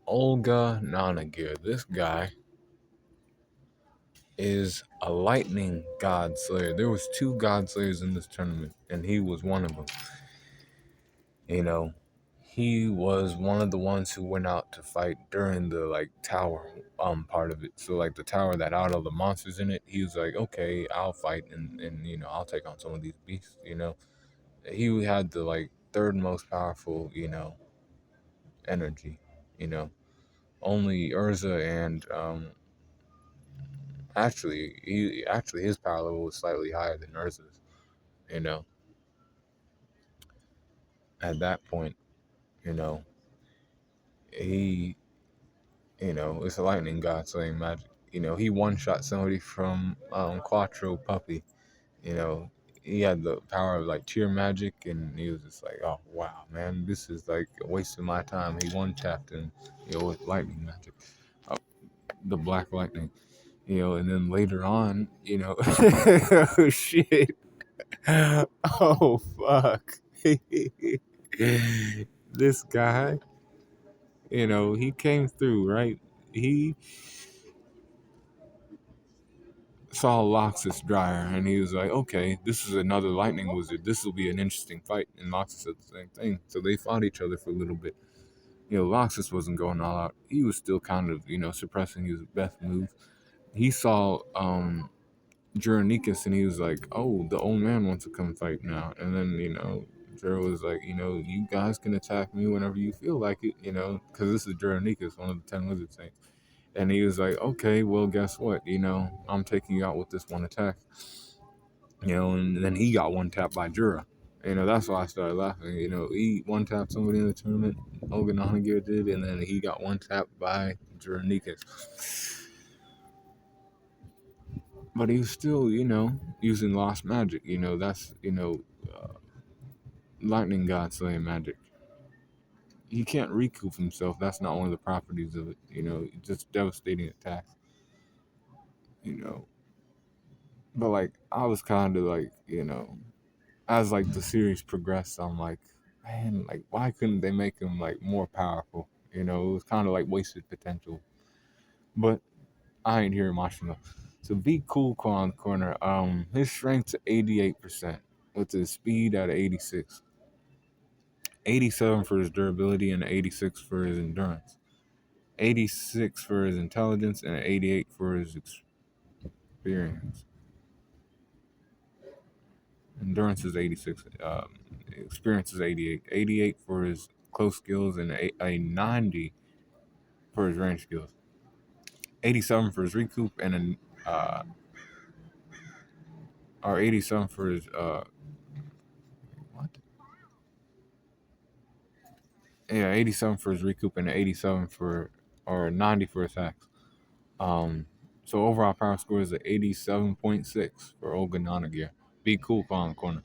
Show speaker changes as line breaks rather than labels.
Olga Nonagir. This guy is a lightning god slayer. There was two god slayers in this tournament, and he was one of them. You know, he was one of the ones who went out to fight during the like tower part of it. So like the tower that had all the monsters in it, he was like, okay, I'll fight and I'll take on some of these beasts. He had the like third most powerful energy. You know, only Urza and actually his power level was slightly higher than Urza's. You know, at that point, you know, he it's a lightning god slaying magic. He one shot somebody from Quattro Puppy. You know, he had the power of like tear magic, and he was just like, oh wow, man, this is like a waste of my time. He one tapped him, with lightning magic, uh, the black lightning. And then later on, oh shit, oh fuck, this guy, he came through, right? He saw Loxus Dryer, and he was like, okay, this is another lightning wizard. This will be an interesting fight. And Loxus said the same thing. So they fought each other for a little bit. Loxus wasn't going all out. He was still kind of, suppressing his best move. He saw Juronicus, and he was like, oh, the old man wants to come fight now. And then, Juro was like, you guys can attack me whenever you feel like it, because this is Juronicus, one of the 10 wizard saints. And he was like, okay, well, guess what? I'm taking you out with this one attack. And then he got one tapped by Jura. That's why I started laughing. He one tapped somebody in the tournament, Olga Nonagir did, and then he got one tapped by Juronicus. But he was still, using lost magic. That's, lightning god slaying magic. He can't recoup himself. That's not one of the properties of it. Just devastating attacks. You know, but like I was kind of like, as like the series progressed, I'm like, man, like why couldn't they make him like more powerful? It was kind of like wasted potential. But I ain't here Mashima. So be cool, Quan Corner. His strength's 88% with his speed at 86, 87 for his durability, and 86 for his endurance, 86 for his intelligence, and 88 for his experience. Endurance is 86. Experience is 88. 88 for his close skills, and a 90 for his range skills. 87 for his recoup, and or 87 for his what? Yeah, 87 for his recoup, and 87 for or 90 for his hacks. So overall power score is a 87.6 for Olga Nonagir. Be cool on the corner.